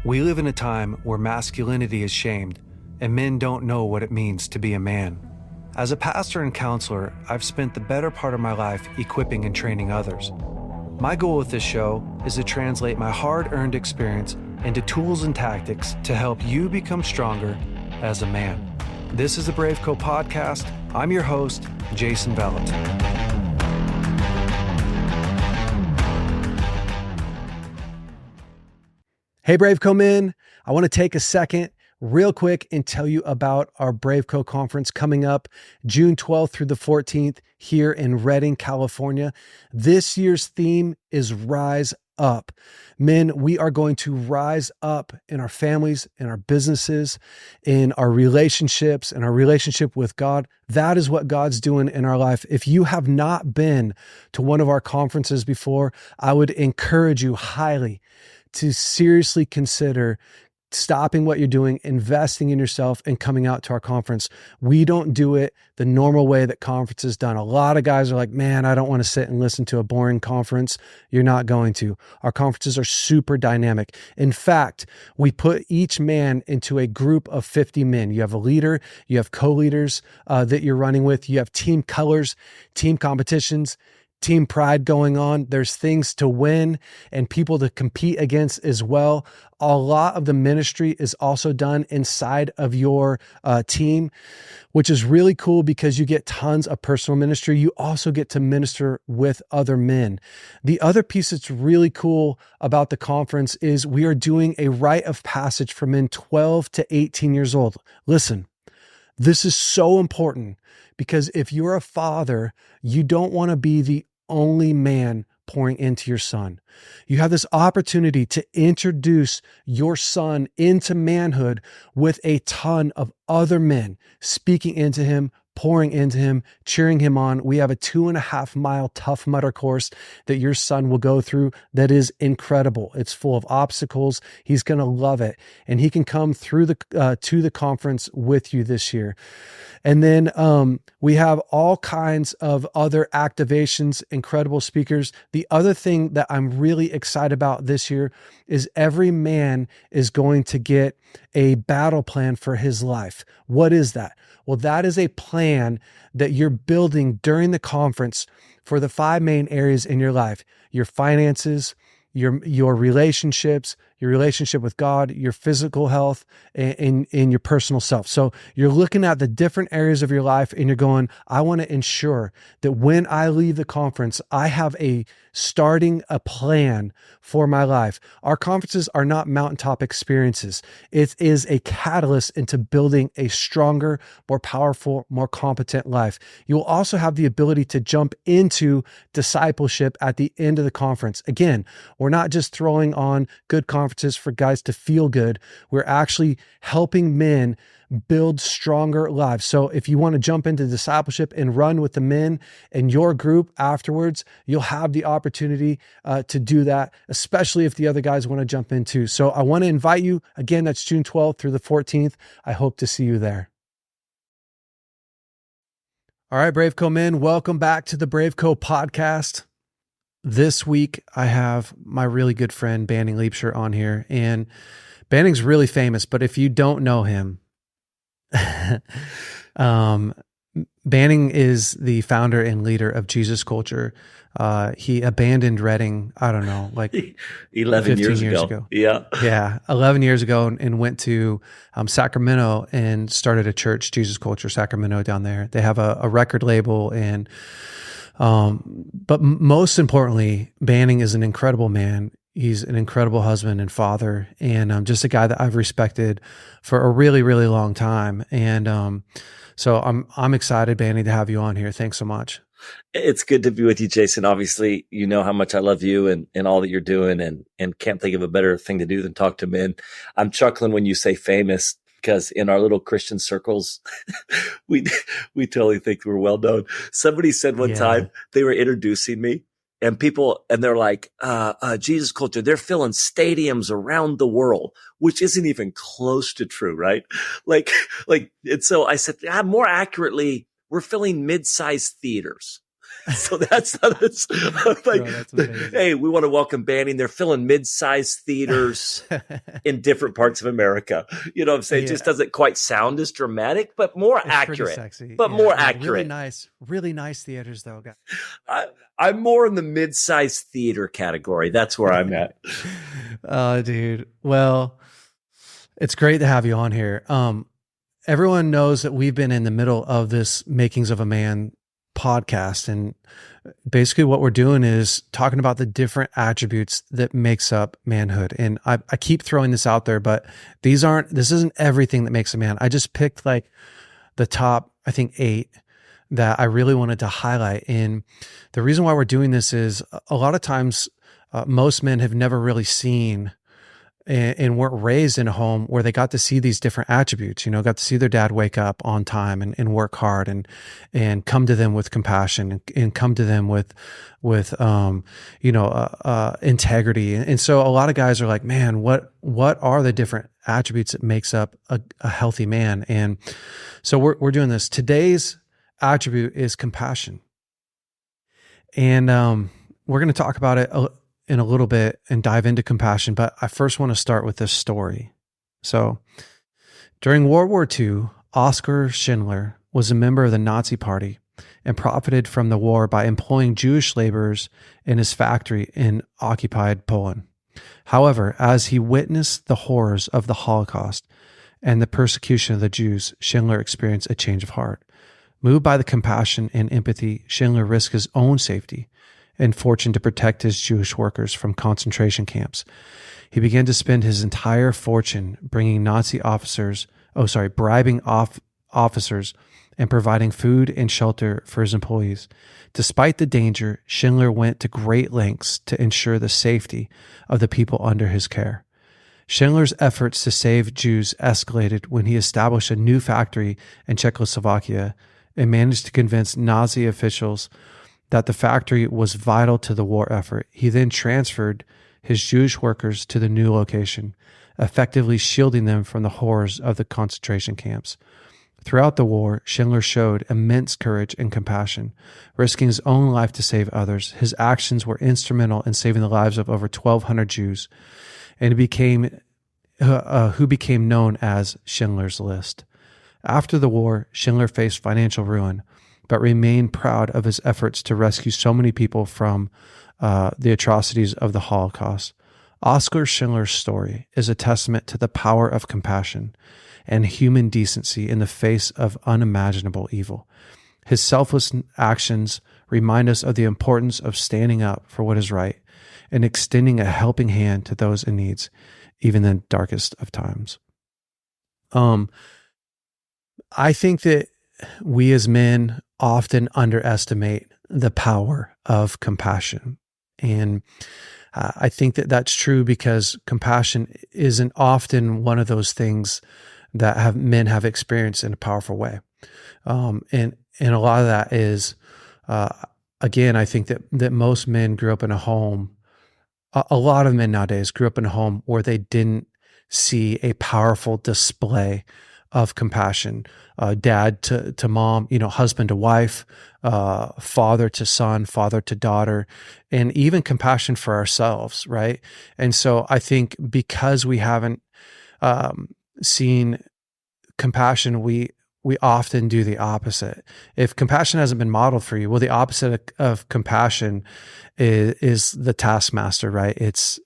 We live in a time where masculinity is shamed and men don't know what it means to be a man. As a pastor and counselor, I've spent the better part of my life equipping and training others. My goal with this show is to translate my hard-earned experience into tools and tactics to help you become stronger as a man. This is the BraveCo podcast. I'm your host, Jason Vellet. Hey, BraveCo men, I want to take a second real quick and tell you about our BraveCo conference coming up June 12th through the 14th here in Redding, California. This year's theme is Rise Up. Men, we are going to rise up in our families, in our businesses, in our relationships, in our relationship with God. That is what God's doing in our life. If you have not been to one of our conferences before, I would encourage you highly to seriously consider stopping what you're doing, investing in yourself, and coming out to our conference. We don't do it the normal way that conference is done. A lot of guys are like, man, I don't want to sit and listen to a boring conference. You're not going to. Our conferences are super dynamic. In fact, we put each man into a group of 50 men. You have a leader, you have co-leaders that you're running with, you have team colors, team competitions, team pride going on. There's things to win and people to compete against as well. A lot of the ministry is also done inside of your team, which is really cool because you get tons of personal ministry. You also get to minister with other men. The other piece that's really cool about the conference is we are doing a rite of passage for men 12 to 18 years old. Listen, this is so important because if you're a father, you don't want to be the only man pouring into your son. You have this opportunity to introduce your son into manhood with a ton of other men speaking into him, pouring into him, cheering him on. We have a 2.5 mile Tough Mudder course that your son will go through that is incredible. It's full of obstacles. He's going to love it. And he can come through to the conference with you this year. And then we have all kinds of other activations, incredible speakers. The other thing that I'm really excited about this year is every man is going to get a battle plan for his life. What is that? Well, that is a plan that you're building during the conference for the 5 main areas in your life: your finances, your relationships, your relationship with God, your physical health, and your personal self. So you're looking at the different areas of your life and you're going, I want to ensure that when I leave the conference, I have a plan for my life. Our conferences are not mountaintop experiences. It is a catalyst into building a stronger, more powerful, more competent life. You will also have the ability to jump into discipleship at the end of the conference. Again, we're not just throwing on good conferences for guys to feel good. We're actually helping men build stronger lives. So if you want to jump into discipleship and run with the men in your group afterwards, you'll have the opportunity to do that, especially if the other guys want to jump in too. So I want to invite you. Again, that's June 12th through the 14th. I hope to see you there. All right, BraveCo men, welcome back to the BraveCo podcast. This week, I have my really good friend, Liebscher, on here. And Banning's really famous, but if you don't know him, Banning is the founder and leader of Jesus Culture. He abandoned Redding, I don't know, like 11 years ago. Yeah. 11 years ago and went to Sacramento and started a church, Jesus Culture Sacramento, down there. They have a record label and but most importantly, Banning is an incredible man. He's an incredible husband and father, and just a guy that I've respected for a really, really long time. And so I'm excited, Banning, to have you on here. Thanks so much. It's good to be with you, Jason. Obviously, you know how much I love you and all that you're doing, and can't think of a better thing to do than talk to men. I'm chuckling when you say famous, because in our little Christian circles, we totally think we're well known. Somebody said one time they were introducing me, and they're like, Jesus Culture, they're filling stadiums around the world, which isn't even close to true, right? And so I said, more accurately, we're filling mid-sized theaters. So that's like, Bro, that's amazing. hey, we want to welcome Banning. They're filling mid-sized theaters in different parts of America. You know what I'm saying? It just doesn't quite sound as dramatic, but more It's accurate. pretty sexy. But more accurate. Really nice theaters though, guys. I'm more in the mid-sized theater category. That's where I'm at. Oh, dude. Well, it's great to have you on here. Everyone knows that we've been in the middle of this Makings of a Man podcast, and basically what we're doing is talking about the different attributes that makes up manhood. And I keep throwing this out there, but this isn't everything that makes a man. I just picked like the top, I think 8 that I really wanted to highlight. And the reason why we're doing this is a lot of times, most men have never really seen and weren't raised in a home where they got to see these different attributes, got to see their dad wake up on time and work hard and come to them with compassion and come to them with integrity. And so a lot of guys are like, man, what are the different attributes that makes up a healthy man? And so we're doing this. Today's attribute is compassion. And, we're going to talk about it in a little bit and dive into compassion, but I first want to start with this story. So during World War II, Oskar Schindler was a member of the Nazi Party and profited from the war by employing Jewish laborers in his factory in occupied Poland. However, as he witnessed the horrors of the Holocaust and the persecution of the Jews, Schindler experienced a change of heart. Moved by the compassion and empathy, Schindler risked his own safety and fortune to protect his Jewish workers from concentration camps. He began to spend his entire fortune bribing officers and providing food and shelter for his employees. Despite the danger, Schindler went to great lengths to ensure the safety of the people under his care. Schindler's efforts to save Jews escalated when he established a new factory in Czechoslovakia and managed to convince Nazi officials that the factory was vital to the war effort. He then transferred his Jewish workers to the new location, effectively shielding them from the horrors of the concentration camps. Throughout the war, Schindler showed immense courage and compassion, risking his own life to save others. His actions were instrumental in saving the lives of over 1,200 Jews, and who became known as Schindler's List. After the war, Schindler faced financial ruin, but remained proud of his efforts to rescue so many people from the atrocities of the Holocaust. Oskar Schindler's story is a testament to the power of compassion and human decency in the face of unimaginable evil. His selfless actions remind us of the importance of standing up for what is right and extending a helping hand to those in need, even in the darkest of times. I think that we as men often underestimate the power of compassion. And I think that that's true because compassion isn't often one of those things that men have experienced in a powerful way. And a lot of that is, again, I think that most men grew up in a home, a lot of men nowadays grew up in a home where they didn't see a powerful display of compassion, dad to mom, husband to wife, father to son, father to daughter, and even compassion for ourselves, right? And so I think because we haven't seen compassion, we often do the opposite. If compassion hasn't been modeled for you, well, the opposite of compassion is the taskmaster, right? It's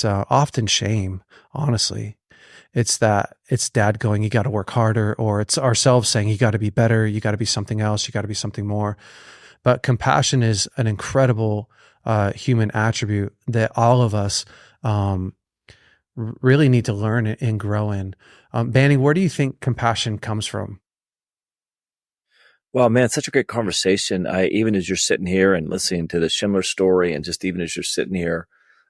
often shame, honestly. It's dad going, you got to work harder, or it's ourselves saying, you got to be better, you got to be something else, you got to be something more. But compassion is an incredible human attribute that all of us really need to learn and grow in. Banning, where do you think compassion comes from? Well, man, such a great conversation. Even as you're sitting here and listening to the Schindler story, and just even as you're sitting here,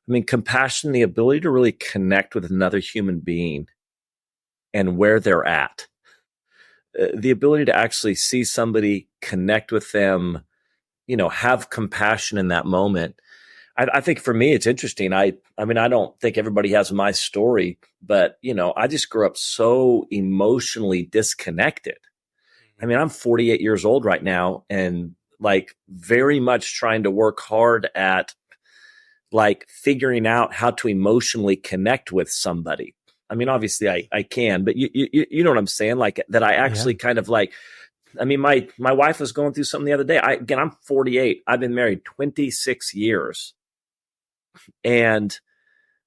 I mean, compassion, the ability to really connect with another human being and where they're at, the ability to actually see somebody, connect with them, have compassion in that moment. I think for me, it's interesting. I mean, I don't think everybody has my story, but, I just grew up so emotionally disconnected. I mean, I'm 48 years old right now, and like very much trying to work hard at like figuring out how to emotionally connect with somebody. I mean, obviously I can, but you know what I'm saying? Like that I actually kind of like, I mean, my wife was going through something the other day. I'm 48. I've been married 26 years. And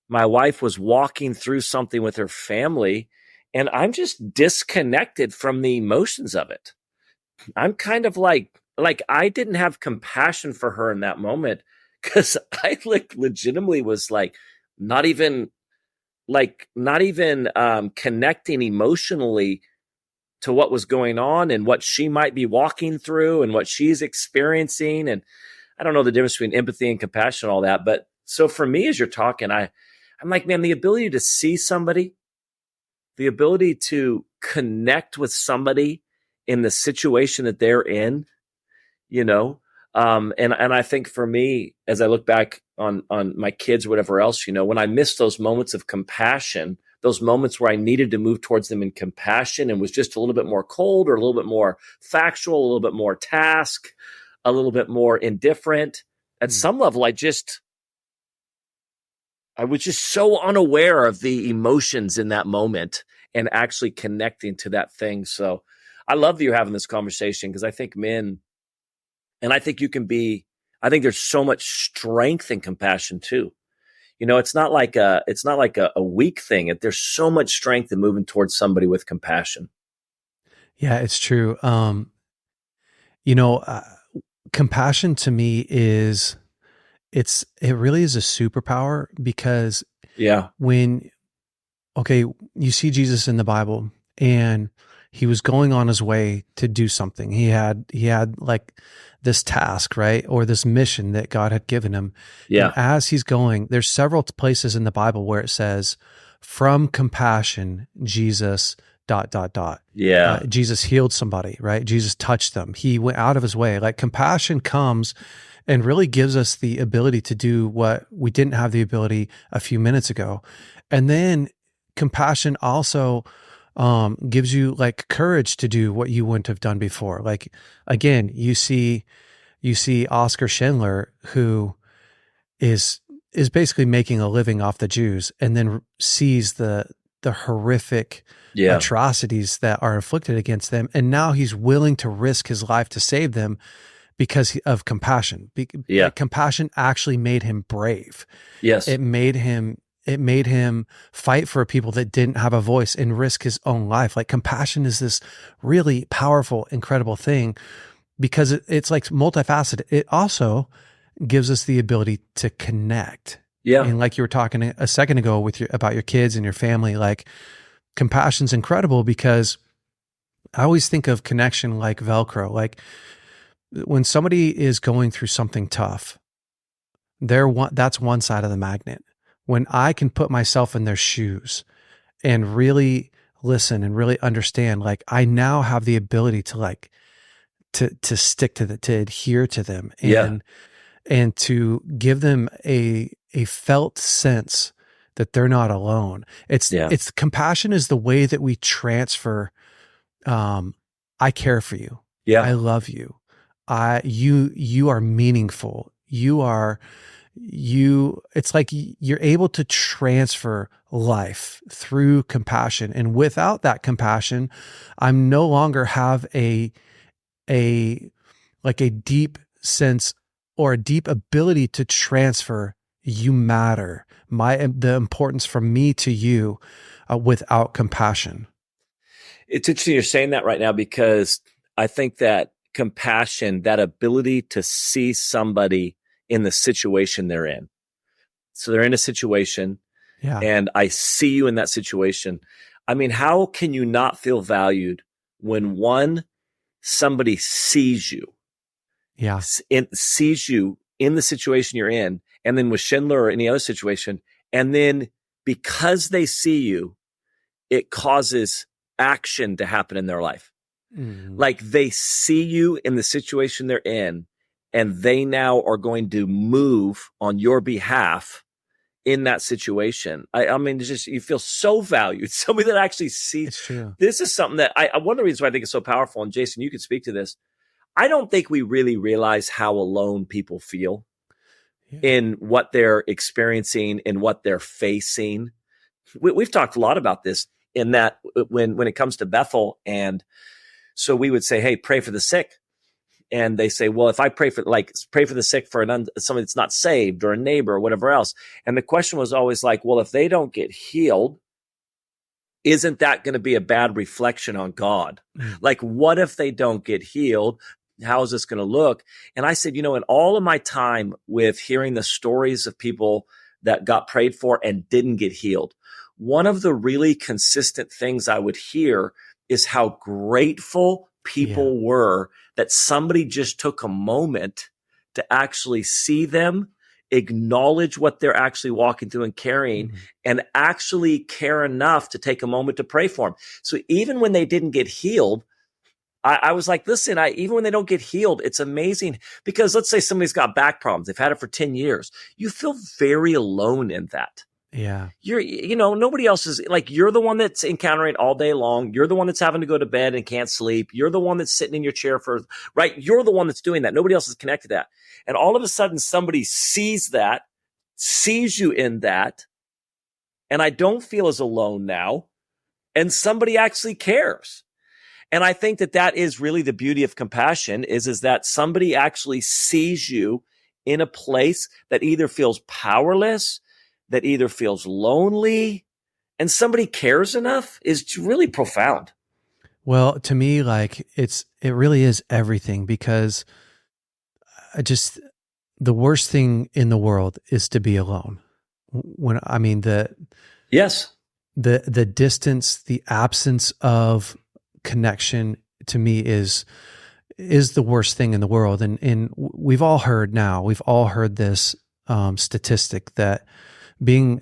my wife was walking through something with her family, and I'm just disconnected from the emotions of it. I'm kind of like I didn't have compassion for her in that moment because I like legitimately was like not even connecting emotionally to what was going on and what she might be walking through and what she's experiencing. And I don't know the difference between empathy and compassion and all that. But so for me, as you're talking, I'm like, man, the ability to see somebody, the ability to connect with somebody in the situation that they're in, you know, and I think for me, as I look back on my kids or whatever else, you know, when I miss those moments of compassion, those moments where I needed to move towards them in compassion and was just a little bit more cold or a little bit more factual, a little bit more task, a little bit more indifferent. At some level, I was just so unaware of the emotions in that moment and actually connecting to that thing. So I love that you're having this conversation because I think men, and I think I think there's so much strength and compassion too. You know, it's not like a weak thing. There's so much strength in moving towards somebody with compassion. Yeah, it's true. You know, compassion to me it really is a superpower because Yeah. okay, you see Jesus in the Bible and he was going on his way to do something. He had like this task, right? Or this mission that God had given him. Yeah. And as he's going, there's several places in the Bible where it says, from compassion, Jesus ... Yeah. Jesus healed somebody, right? Jesus touched them. He went out of his way. Like compassion comes and really gives us the ability to do what we didn't have the ability a few minutes ago. And then compassion also gives you like courage to do what you wouldn't have done before. Like, again, you see Oskar Schindler, who is basically making a living off the Jews, and then sees the horrific atrocities that are inflicted against them. And now he's willing to risk his life to save them because of compassion. Compassion actually made him brave. Yes. It made him fight for people that didn't have a voice and risk his own life. Like compassion is this really powerful, incredible thing because it's like multifaceted. It also gives us the ability to connect. Yeah. And like you were talking a second ago about your kids and your family, like compassion's incredible because I always think of connection like Velcro. Like when somebody is going through something tough, that's one side of the magnet. When I can put myself in their shoes and really listen and really understand, like I now have the ability to like, to stick to adhere to them and to give them a felt sense that they're not alone. It's compassion is the way that we transfer. I care for you. Yeah. I love you. You are meaningful. It's like you're able to transfer life through compassion. And without that compassion, I'm no longer have a deep sense or a deep ability to transfer you matter, the importance from me to you, without compassion. It's interesting you're saying that right now because I think that compassion, that ability to see somebody in the situation they're in. So they're in a situation and I see you in that situation. I mean, how can you not feel valued when somebody sees you? Yeah. Sees you in the situation you're in, and then with Schindler or any other situation, and then because they see you, it causes action to happen in their life. Mm-hmm. Like they see you in the situation they're in, and they now are going to move on your behalf in that situation. I mean, it's just, you feel so valued. Somebody that actually sees. It's true. This is something that one of the reasons why I think it's so powerful, and Jason, you could speak to this. I don't think we really realize how alone people feel in what they're experiencing and what they're facing. We've talked a lot about this in that when it comes to Bethel. And so we would say, hey, pray for the sick. And they say, well, if I pray for the sick for somebody that's not saved or a neighbor or whatever else. And the question was always like, well, if they don't get healed, isn't that going to be a bad reflection on God? Like, what if they don't get healed? How is this going to look? And I said, in all of my time with hearing the stories of people that got prayed for and didn't get healed, one of the really consistent things I would hear is how grateful people were that somebody just took a moment to actually see them, acknowledge what they're actually walking through and carrying, and actually care enough to take a moment to pray for them. So even when they didn't get healed, I was like, listen, even when they don't get healed, it's amazing, because let's say somebody's got back problems. They've had it for 10 years. You feel very alone in that. Yeah. Nobody else is like, you're the one that's encountering all day long. You're the one that's having to go to bed and can't sleep. You're the one that's sitting in your chair right? You're the one that's doing that. Nobody else is connected to that. And all of a sudden somebody sees you in that. And I don't feel as alone now. And somebody actually cares. And I think that is really the beauty of compassion is that somebody actually sees you in a place that either feels powerless, that either feels lonely, and somebody cares enough is really profound. Well, to me, like it really is everything, because the worst thing in the world is to be alone. The distance, the absence of connection to me is the worst thing in the world. And we've all heard this statistic that being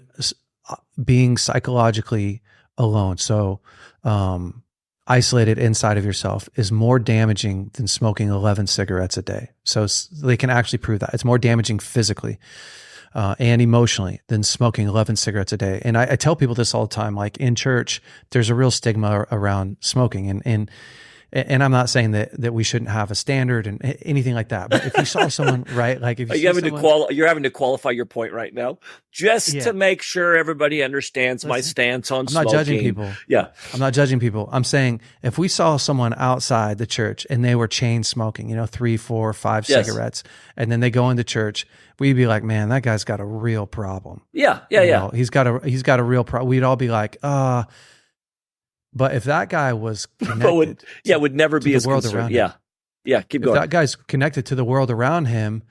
psychologically alone, so isolated inside of yourself, is more damaging than smoking 11 cigarettes a day. So they can actually prove that it's more damaging physically and emotionally than smoking 11 cigarettes a day. And I tell people this all the time, like in church, there's a real stigma around smoking, and I'm not saying that we shouldn't have a standard and anything like that. But if you saw someone, right, like if you're having to qualify your point right now, just to make sure everybody understands my stance on smoking. I'm not judging people. Yeah, I'm not judging people. I'm saying if we saw someone outside the church and they were chain smoking, 3, 4, 5 cigarettes, and then they go into church, we'd be like, man, that guy's got a real problem. Yeah. He's got a real problem. We'd all be like, But if that guy was connected, would never be as world concerned. Around him, keep going. If that guy's connected to the world around him,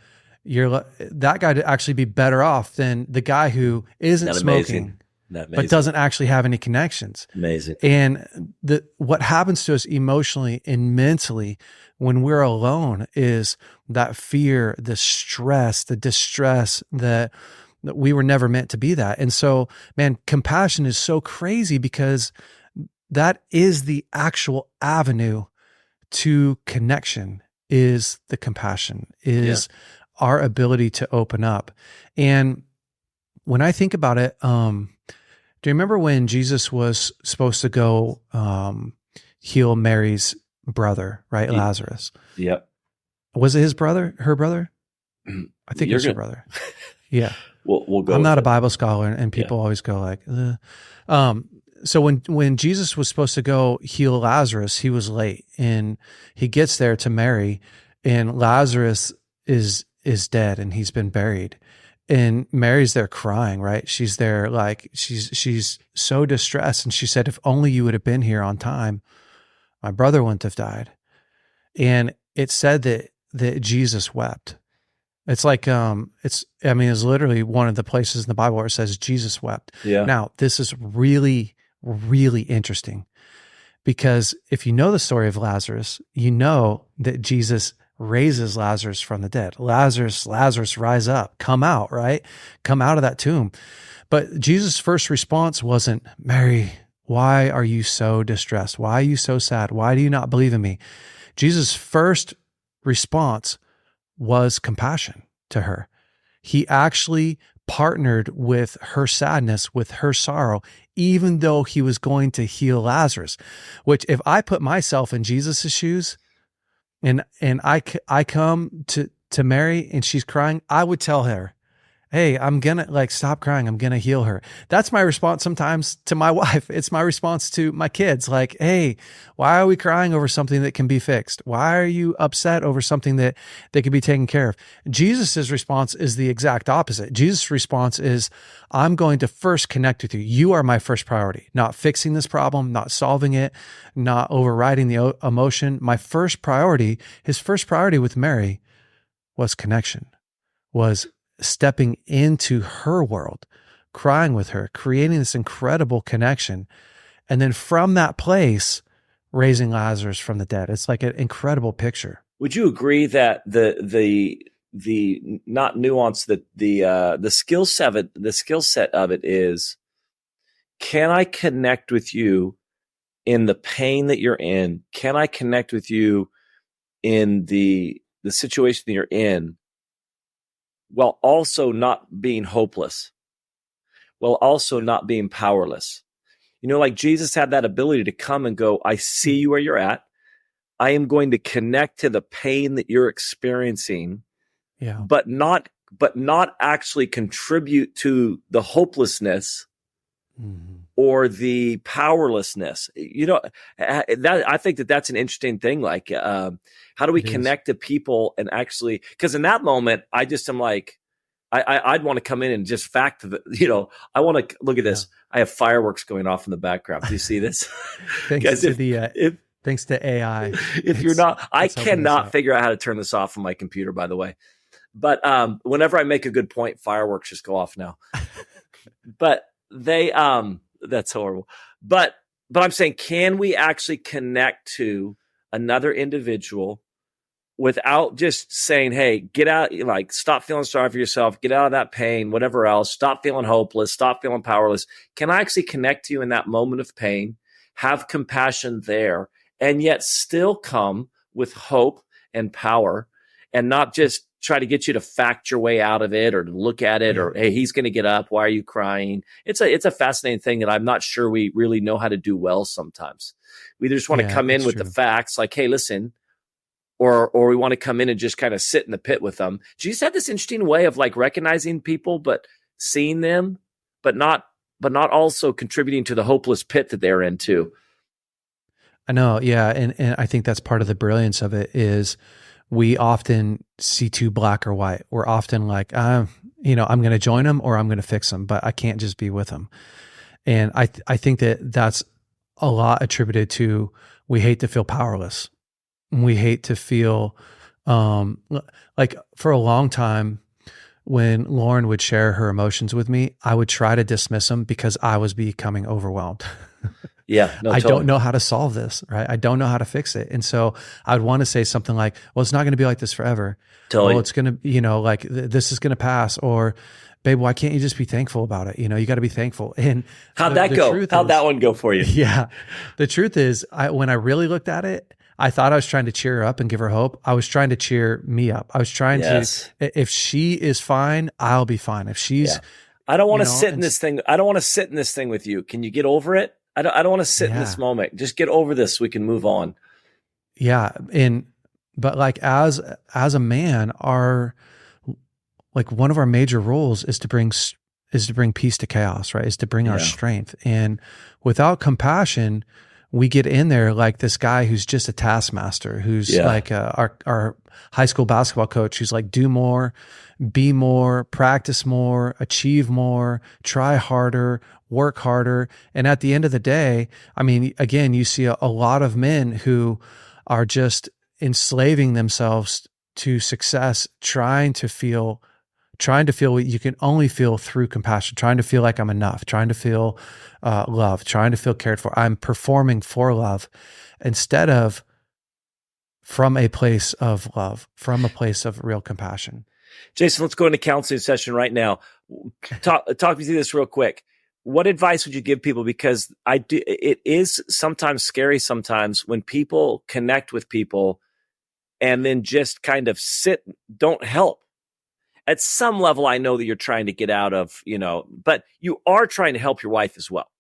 that guy to actually be better off than the guy who isn't smoking, but doesn't actually have any connections. Amazing. And what happens to us emotionally and mentally when we're alone is that fear, the stress, the distress that we were never meant to be that. And so, man, compassion is so crazy because that is the actual avenue to connection, is the compassion, is our ability to open up. And when I think about it, do you remember when Jesus was supposed to go heal Mary's brother, right? Lazarus. Yep. Was it his brother, her brother? I think it was her brother. Yeah. We'll go. I'm not a Bible scholar, and people always go like, so when Jesus was supposed to go heal Lazarus, he was late, and he gets there to Mary, and Lazarus is dead and he's been buried. And Mary's there crying, right? She's there like, she's so distressed. And she said, if only you would have been here on time, my brother wouldn't have died. And it said that Jesus wept. It's like, it's literally one of the places in the Bible where it says Jesus wept. Yeah. Now, this is really, really interesting, because if you know the story of Lazarus, you know that Jesus raises Lazarus from the dead. Lazarus, rise up, come out, right? Come out of that tomb. But Jesus' first response wasn't, Mary, why are you so distressed? Why are you so sad? Why do you not believe in me? Jesus' first response was compassion to her. He actually partnered with her sadness, with her sorrow, even though he was going to heal Lazarus, which if I put myself in Jesus' shoes, and I come to Mary and she's crying, I would tell her, hey, I'm gonna like stop crying. I'm gonna heal her. That's my response sometimes to my wife. It's my response to my kids. Like, hey, why are we crying over something that can be fixed? Why are you upset over something that can be taken care of? Jesus's response is the exact opposite. Jesus' response is, I'm going to first connect with you. You are my first priority, not fixing this problem, not solving it, not overriding the emotion. My first priority, his first priority with Mary was connection, was stepping into her world, crying with her, creating this incredible connection. And then from that place, raising Lazarus from the dead. It's like an incredible picture. Would you agree that the not nuance, the skill set of it is, can I connect with you in the pain that you're in? Can I connect with you in the situation that you're in, while also not being hopeless, while also not being powerless? You know, like Jesus had that ability to come and go, I see you where you're at. I am going to connect to the pain that you're experiencing, but not actually contribute to the hopelessness or the powerlessness. You know, that I think that's an interesting thing. Like, how do we connect to people and actually, because in that moment, I just am like, I'd want to come in and just I want to look at this. I have fireworks going off in the background. Do you see this? Thanks to AI. If you're not, I cannot figure out how to turn this off on my computer, by the way. But whenever I make a good point, fireworks just go off now. But that's horrible. But I'm saying, can we actually connect to another individual without just saying, hey, get out, like, stop feeling sorry for yourself, get out of that pain, whatever else, stop feeling hopeless, stop feeling powerless? Can I actually connect to you in that moment of pain, have compassion there, and yet still come with hope and power, and not just try to get you to fact your way out of it or to look at it or, hey, he's going to get up, why are you crying? It's a fascinating thing that I'm not sure we really know how to do well sometimes. We just want to come in with the facts, like, hey, listen, or we want to come in and just kind of sit in the pit with them. Jesus had this interesting way of like recognizing people, but seeing them, but not also contributing to the hopeless pit that they're in too. I know. Yeah. And I think that's part of the brilliance of it is we often see too black or white. We're often like, I'm going to join them or I'm going to fix them, but I can't just be with them. And I think that that's a lot attributed to, we hate to feel powerless. We hate to feel, like for a long time, when Lauren would share her emotions with me, I would try to dismiss them because I was becoming overwhelmed. Yeah. No, I don't know how to solve this, right? I don't know how to fix it. And so I'd want to say something like, well, it's not going to be like this forever. Totally. Well, it's going to, like this is going to pass, or babe, why can't you just be thankful about it? You got to be thankful. And how'd that go? How'd that one go for you? Yeah. The truth is, when I really looked at it, I thought I was trying to cheer her up and give her hope. I was trying to cheer me up. I was trying to, if she is fine, I'll be fine. If she's, I don't want to sit in this thing. I don't want to sit in this thing with you. Can you get over it? I don't want to sit in this moment. Just get over this so we can move on. Yeah. But like as a man, one of our major roles is to bring peace to chaos, right? Is to bring our strength. And without compassion, we get in there like this guy who's just a taskmaster, who's like our high school basketball coach, who's like, do more, be more, practice more, achieve more, try harder, work harder. And at the end of the day, I mean, again, you see a lot of men who are just enslaving themselves to success, trying to feel what you can only feel through compassion, trying to feel like I'm enough, trying to feel love, trying to feel cared for. I'm performing for love instead of from a place of love, from a place of real compassion. Jason, let's go into counseling session right now. Talk me through this real quick. What advice would you give people? Because it is sometimes scary sometimes when people connect with people and then just kind of don't help. At some level, I know that you're trying to get out of, but you are trying to help your wife as well.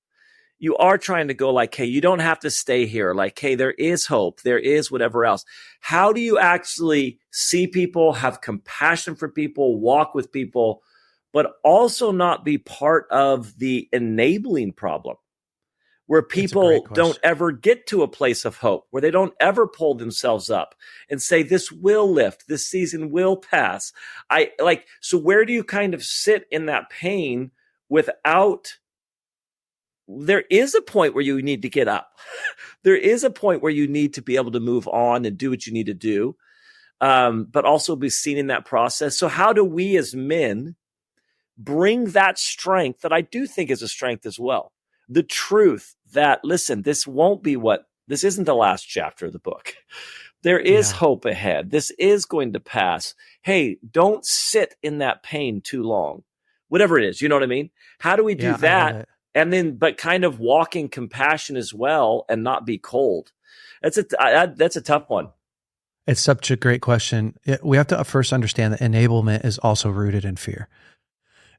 you are trying to go like, hey, you don't have to stay here. Like, hey, there is hope. There is whatever else. How do you actually see people, have compassion for people, walk with people, but also not be part of the enabling problem where people don't ever get to a place of hope, where they don't ever pull themselves up and say, this will lift, this season will pass. So where do you kind of sit in that pain without, there is a point where you need to get up. There is a point where you need to be able to move on and do what you need to do, but also be seen in that process. So how do we as men bring that strength that I do think is a strength as well? The truth that, listen, this isn't the last chapter of the book. There is hope ahead. This is going to pass. Hey, don't sit in that pain too long. Whatever it is, you know what I mean? How do we do that? And then, but kind of walk in compassion as well and not be cold. That's a tough one. It's such a great question. We have to first understand that enablement is also rooted in fear.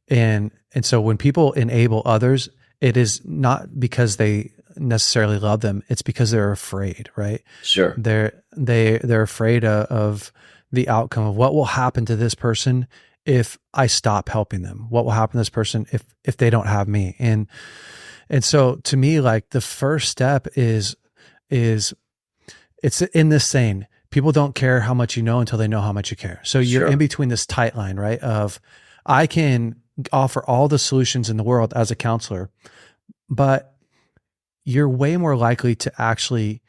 And so when people enable others, it is not because they necessarily love them. It's because they're afraid, right? Sure. They're afraid of the outcome of what will happen to this person if I stop helping them. What will happen to this person if they don't have me? And so to me, like the first step is it's in this saying, people don't care how much you know until they know how much you care. So you're in between this tight line, right? Of I can offer all the solutions in the world as a counselor, but you're way more likely to actually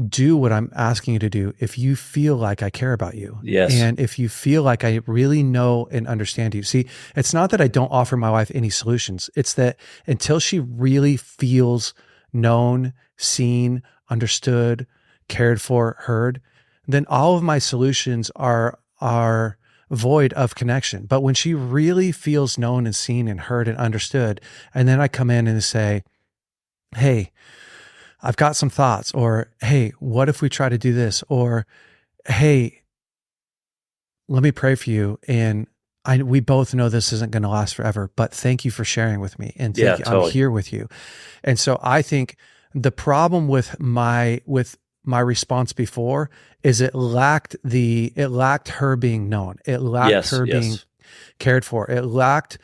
do what I'm asking you to do if you feel like I care about you. Yes. And if you feel like I really know and understand you. See, it's not that I don't offer my wife any solutions. It's that until she really feels known, seen, understood, cared for, heard, then all of my solutions are void of connection. But when she really feels known and seen and heard and understood, and then I come in and say, hey, I've got some thoughts, or, hey, what if we try to do this? Or, hey, let me pray for you. And we both know this isn't going to last forever, but thank you for sharing with me. And totally. I'm here with you. And so I think the problem with my response before is it lacked her being known. It lacked her being cared for. It lacked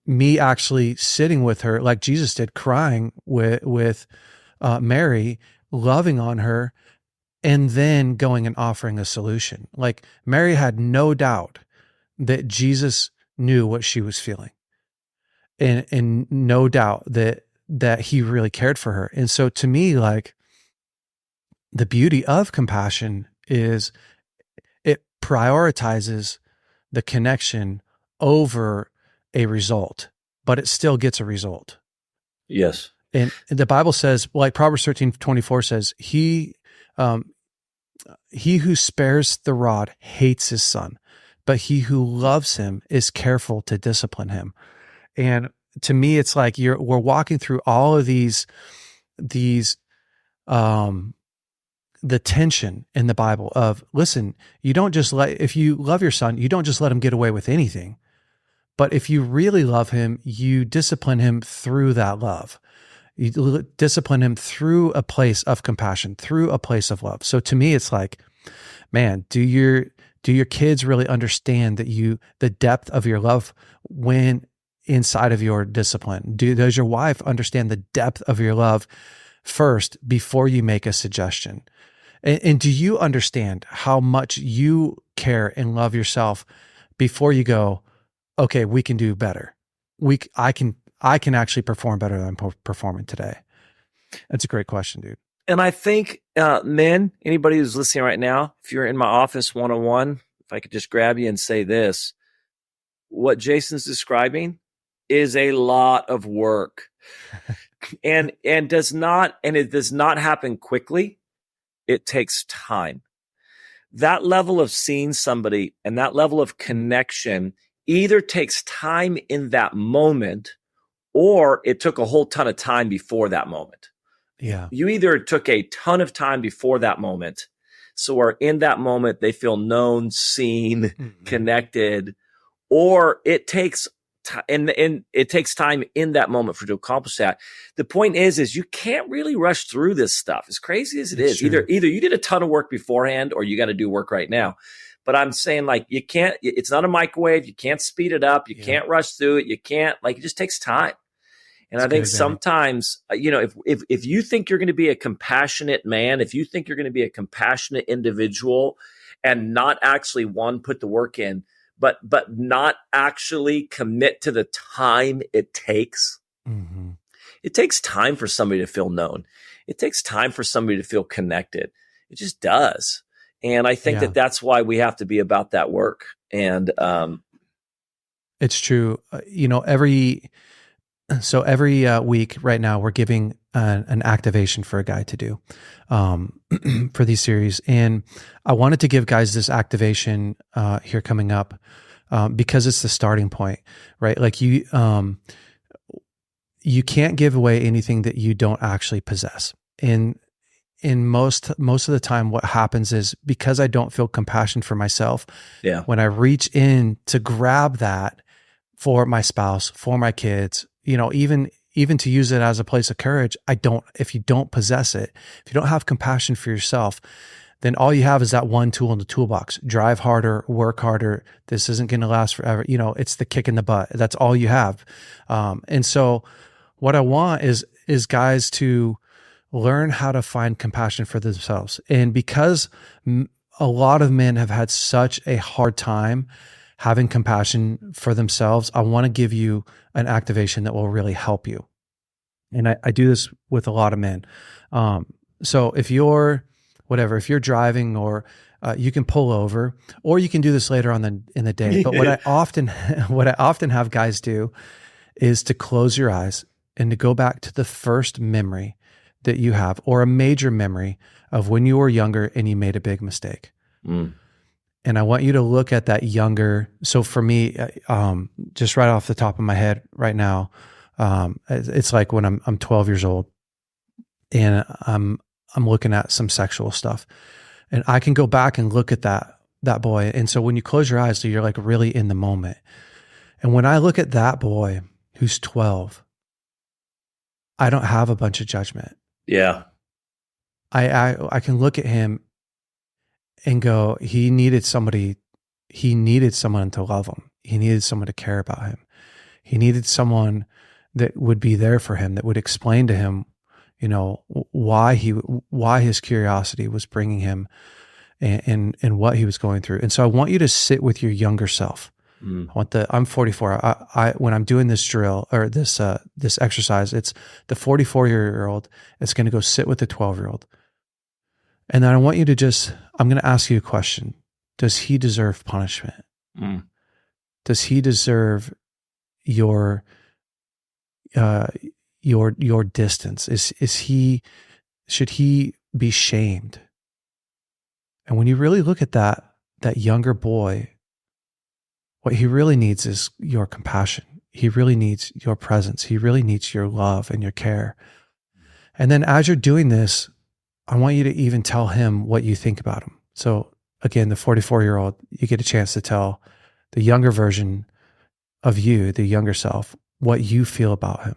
me actually sitting with her like Jesus did, crying with Mary, loving on her, and then going and offering a solution. Like Mary had no doubt that Jesus knew what she was feeling, and no doubt that he really cared for her. And so to me, like, the beauty of compassion is it prioritizes the connection over a result, but it still gets a result. Yes. And the Bible says, like Proverbs 13:24 says, he who spares the rod hates his son, but he who loves him is careful to discipline him. And to me, it's like we're walking through all of these the tension in the Bible of, listen, if you love your son, you don't just let him get away with anything. But if you really love him, you discipline him through that love. You discipline him through a place of compassion, through a place of love. So to me, it's like, man, do your kids really understand the depth of your love when inside of your discipline? Does your wife understand the depth of your love first before you make a suggestion? And do you understand how much you care and love yourself before you go, okay, we can do better. I can actually perform better than I'm performing today. That's a great question, dude. And I think, men, anybody who's listening right now, if you're in my office 101, if I could just grab you and say this, what Jason's describing is a lot of work and it does not happen quickly. It takes time. That level of seeing somebody and that level of connection either takes time in that moment or it took a whole ton of time before that moment. Yeah. You either took a ton of time before that moment, so or in that moment they feel known, seen, connected, or it takes and it takes time in that moment for to accomplish that. The point is you can't really rush through this stuff. As crazy as it is, either you did a ton of work beforehand or you got to do work right now. But I'm saying, like, you can't, it's not a microwave. You can't speed it up. You can't rush through it. You can't, like, it just takes time. And I think sometimes, if you think you're going to be a compassionate man, if you think you're going to be a compassionate individual and not actually put the work in, but not actually commit to the time it takes. Mm-hmm. It takes time for somebody to feel known. It takes time for somebody to feel connected. It just does. And I think that's why we have to be about that work. And it's true. Every week right now, we're giving an activation for a guy to do for these series. And I wanted to give guys this activation here coming up because it's the starting point, right? Like you can't give away anything that you don't actually possess. In most of the time, what happens is, because I don't feel compassion for myself, when I reach in to grab that for my spouse, for my kids, even to use it as a place of courage, if you don't possess it, if you don't have compassion for yourself, then all you have is that one tool in the toolbox. Drive harder, work harder. This isn't going to last forever. It's the kick in the butt. That's all you have. And so what I want is guys to learn how to find compassion for themselves. And because a lot of men have had such a hard time having compassion for themselves, I want to give you an activation that will really help you. And I do this with a lot of men. So if you're driving, or you can pull over, or you can do this later on in the day. But what I often have guys do is to close your eyes and to go back to the first memory that you have, or a major memory of when you were younger and you made a big mistake. Mm. And I want you to look at that younger. So for me, just right off the top of my head right now, it's like when I'm 12 years old and I'm looking at some sexual stuff, and I can go back and look at that boy. And so when you close your eyes, so you're like really in the moment. And when I look at that boy who's 12, I don't have a bunch of judgment. Yeah. I can look at him and go, he needed someone to love him. He needed someone to care about him. He needed someone that would be there for him, that would explain to him, why his curiosity was bringing him and what he was going through. And so I want you to sit with your younger self. I'm 44. When I'm doing this drill or this exercise, it's the 44-year-old. It's going to go sit with the 12-year-old. And then I want you to I'm going to ask you a question. Does he deserve punishment? Mm. Does he deserve your distance? Should he be shamed? And when you really look at that younger boy, what he really needs is your compassion. He really needs your presence. He really needs your love and your care. And then as you're doing this, I want you to even tell him what you think about him. So again, the 44-year-old, you get a chance to tell the younger version of you, the younger self, what you feel about him.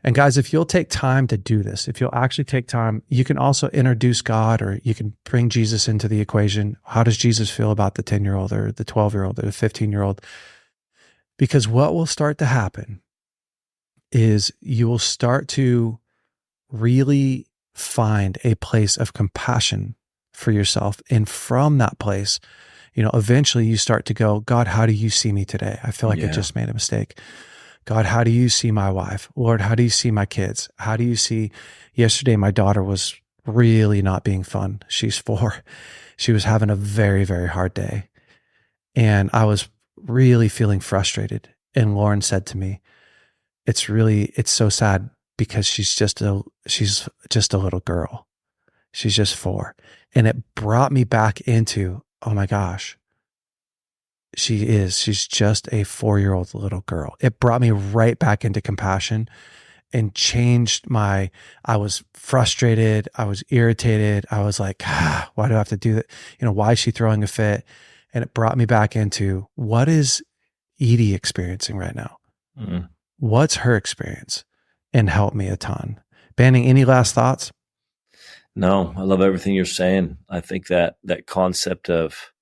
And guys, if you'll take time to do this, if you'll actually take time, you can also introduce God, or you can bring Jesus into the equation. How does Jesus feel about the 10-year-old or the 12-year-old or the 15-year-old? Because what will start to happen is you will start to really find a place of compassion for yourself. And from that place, eventually you start to go, God, how do you see me today? I feel like I just made a mistake. God, how do you see my wife? Lord, how do you see my kids? How do you see, yesterday my daughter was really not being fun. She's 4. She was having a very, very hard day. And I was really feeling frustrated. And Lauren said to me, it's so sad because she's just a little girl. She's just 4. And it brought me back into, oh my gosh, she's just a 4-year-old little girl. It brought me right back into compassion and changed I was frustrated. I was irritated. I was like, why do I have to do that? Why is she throwing a fit? And it brought me back into what is Edie experiencing right now? Mm. What's her experience? And help me a ton. Banning, any last thoughts? No, I love everything you're saying. I think that concept of,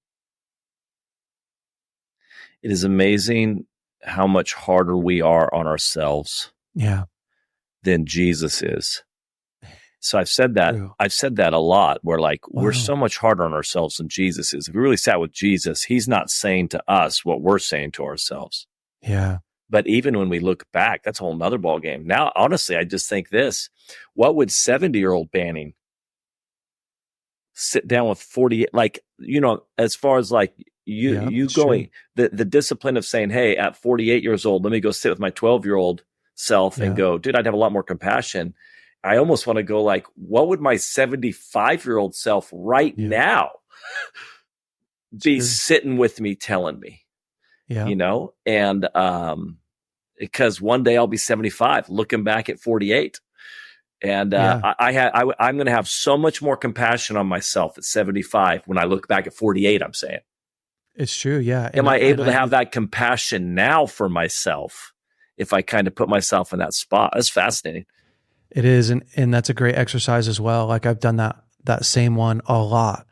it is amazing how much harder we are on ourselves than Jesus is. So I've said that. True. I've said that a lot, where like, Wow. we're so much harder on ourselves than Jesus is. If we really sat with Jesus, he's not saying to us what we're saying to ourselves. Yeah. But even when we look back, that's a whole nother ball game. Now, honestly, I just think this: what would 70-year-old Banning sit down with 48? Like, as far as like you going, the discipline of saying, hey, at 48 years old, let me go sit with my 12-year-old self and go, dude, I'd have a lot more compassion. I almost want to go like, what would my 75-year-old self right now be sitting with me, telling me, and because one day I'll be 75 looking back at 48. And I'm going to have so much more compassion on myself at 75 when I look back at 48, I'm saying. It's true, yeah. Am I able to have that compassion now for myself if I kind of put myself in that spot? That's fascinating. It is, and that's a great exercise as well. Like I've done that same one a lot,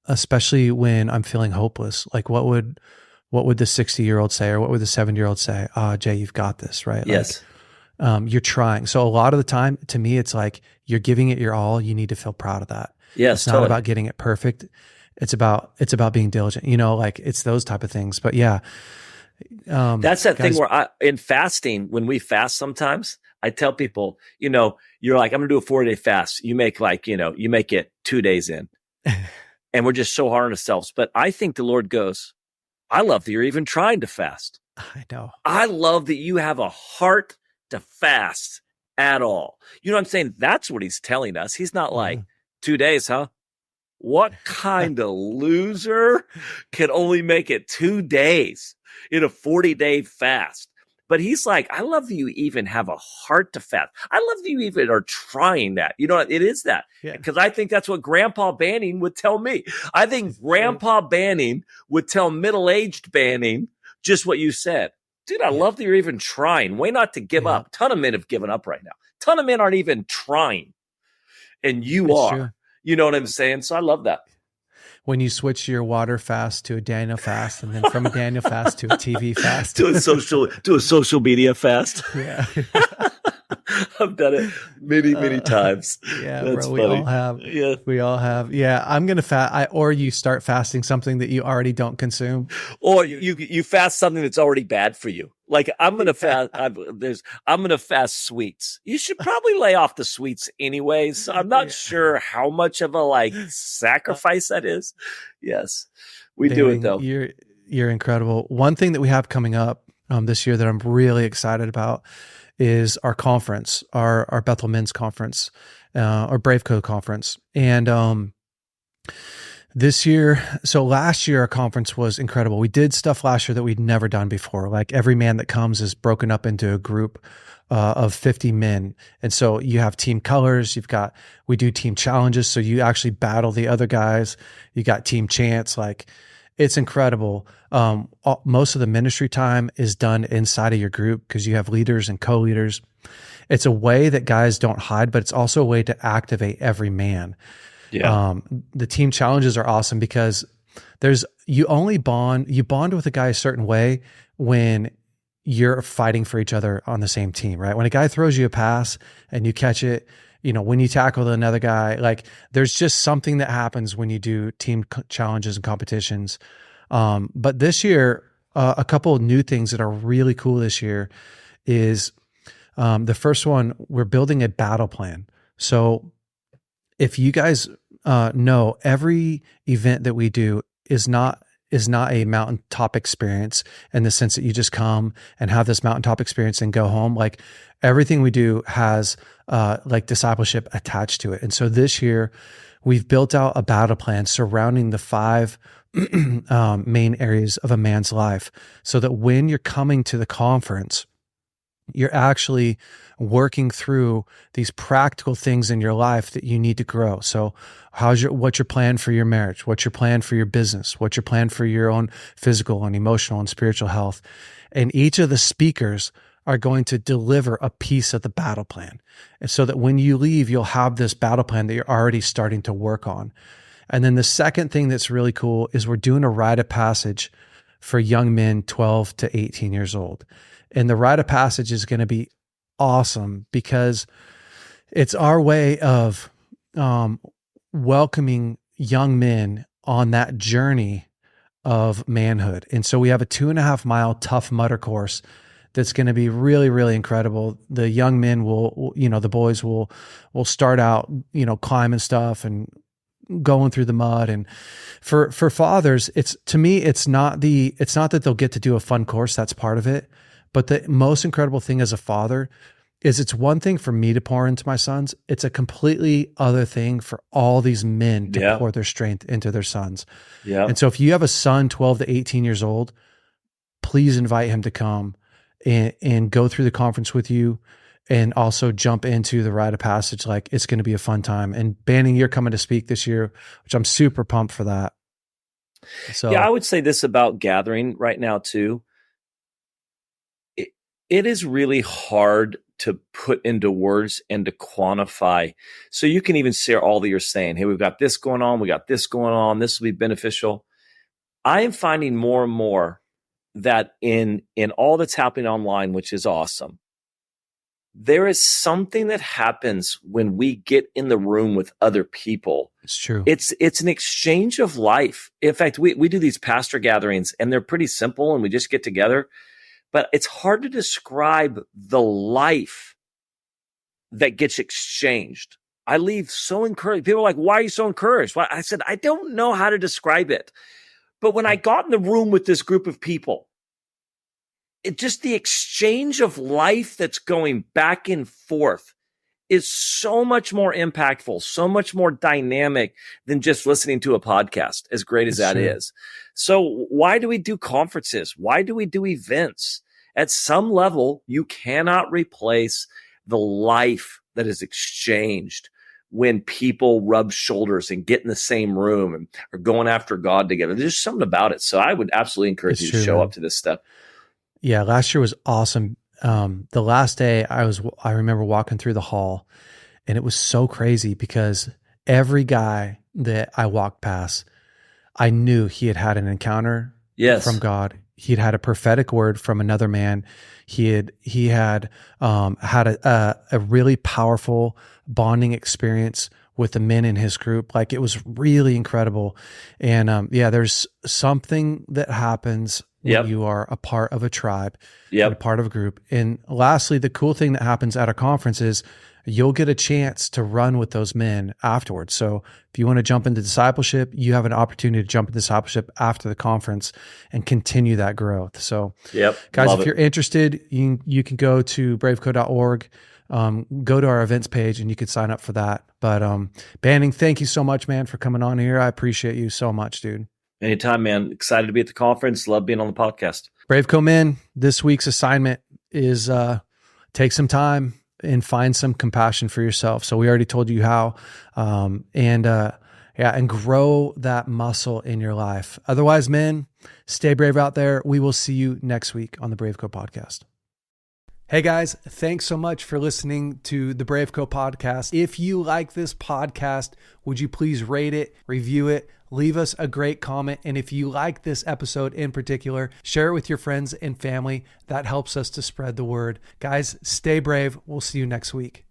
especially when I'm feeling hopeless. Like what would the 60-year-old say, or what would the 70-year-old say? Jay, you've got this, right? Yes. Like, you're trying. So a lot of the time, to me, it's like you're giving it your all. You need to feel proud of that. Yes, it's not about getting it perfect. It's about being diligent. Like it's those type of things. But yeah, that's that thing where in fasting, when we fast, sometimes I tell people, you're like, I'm going to do a 4-day fast. You make you make it 2 days in, and we're just so hard on ourselves. But I think the Lord goes, I love that you're even trying to fast. I know. I love that you have a heart to fast at all. You know what I'm saying? That's what he's telling us. He's not like 2 days, huh? What kind of loser can only make it 2 days in a 40-day fast? But he's like, I love that you even have a heart to fast. I love that you even are trying that. It is that. Because I think that's what Grandpa Banning would tell me. I think Grandpa Banning would tell middle-aged Banning just what you said. Dude, I love that you're even trying. Way not to give up. A ton of men have given up right now. A ton of men aren't even trying. And you are. True. You know what I'm saying? So I love that. When you switch your water fast to a Daniel fast, and then from a Daniel fast to a TV fast. to a social media fast. Yeah. I've done it many times. Yeah, that's bro, funny. We all have. Yeah. We all have. Yeah, I'm going to fast. Or you start fasting something that you already don't consume. Or you fast something that's already bad for you. Like I'm going to fast. I'm going to fast sweets. You should probably lay off the sweets anyways. So I'm not sure how much of a sacrifice that is. Yes, we do it though. You're incredible. One thing that we have coming up this year that I'm really excited about is our conference, our Bethel Men's Conference, our BraveCo conference. And this year, so last year, our conference was incredible. We did stuff last year that we'd never done before. Like every man that comes is broken up into a group of 50 men. And so you have team colors, we do team challenges. So you actually battle the other guys. You got team chants. Like it's incredible. Most of the ministry time is done inside of your group because you have leaders and co-leaders. It's a way that guys don't hide, but it's also a way to activate every man. Yeah. The team challenges are awesome because you bond with a guy a certain way when you're fighting for each other on the same team, right? When a guy throws you a pass and you catch it, when you tackle another guy, like there's just something that happens when you do team challenges and competitions. But this year, a couple of new things that are really cool this year is, the first one, we're building a battle plan. So if you guys know, every event that we do is not a mountaintop experience in the sense that you just come and have this mountaintop experience and go home. Like everything we do has discipleship attached to it. And so this year we've built out a battle plan surrounding the 5 main areas of a man's life so that when you're coming to the conference, You're actually working through these practical things in your life that you need to grow. So what's your plan for your marriage? What's your plan for your business? What's your plan for your own physical and emotional and spiritual health? And each of the speakers are going to deliver a piece of the battle plan. And so that when you leave, you'll have this battle plan that you're already starting to work on. And then the second thing that's really cool is we're doing a rite of passage for young men 12 to 18 years old. And the rite of passage is going to be awesome because it's our way of welcoming young men on that journey of manhood. And so we have a 2.5 mile Tough Mudder course that's going to be really, really incredible. The young men will, the boys will start out, climbing stuff and going through the mud. And for fathers, it's not that they'll get to do a fun course. That's part of it. But the most incredible thing as a father is it's one thing for me to pour into my sons. It's a completely other thing for all these men to pour their strength into their sons. Yeah. And so if you have a son, 12 to 18 years old, please invite him to come and go through the conference with you and also jump into the rite of passage. Like, it's going to be a fun time. And Banning, you're coming to speak this year, which I'm super pumped for that. So yeah, I would say this about gathering right now too. It is really hard to put into words and to quantify. So you can even share all that you're saying. Hey, we've got this going on. We got this going on. This will be beneficial. I am finding more and more that in all that's happening online, which is awesome, there is something that happens when we get in the room with other people. It's true. It's an exchange of life. In fact, we do these pastor gatherings and they're pretty simple and we just get together. But it's hard to describe the life that gets exchanged. I leave so encouraged. People are like, why are you so encouraged? Well, I said, I don't know how to describe it. But when I got in the room with this group of people, it just the exchange of life that's going back and forth is so much more impactful, so much more dynamic than just listening to a podcast, as great as that is. So why do we do conferences? Why do we do events? At some level, you cannot replace the life that is exchanged when people rub shoulders and get in the same room and are going after God together. There's just something about it. So I would absolutely encourage you to show up to this stuff. Yeah, last year was awesome. The last day I remember walking through the hall and it was so crazy because every guy that I walked past, I knew he had an encounter from God. He'd had a prophetic word from another man. He had had a really powerful bonding experience with the men in his group. Like, it was really incredible. And there's something that happens when you are a part of a tribe, a part of a group. And lastly, the cool thing that happens at a conference is you'll get a chance to run with those men afterwards. So if you want to jump into discipleship, you have an opportunity to jump into discipleship after the conference and continue that growth. So guys, if you're interested, you can go to braveco.org, go to our events page and you can sign up for that. But Banning, thank you so much, man, for coming on here. I appreciate you so much, dude. Anytime, man. Excited to be at the conference. Love being on the podcast. BraveCo men, this week's assignment is take some time and find some compassion for yourself. So we already told you how, and grow that muscle in your life. Otherwise, men, stay brave out there. We will see you next week on the BraveCo podcast. Hey guys, thanks so much for listening to the BraveCo podcast. If you like this podcast, would you please rate it, review it, leave us a great comment. And if you like this episode in particular, share it with your friends and family. That helps us to spread the word. Guys, stay brave. We'll see you next week.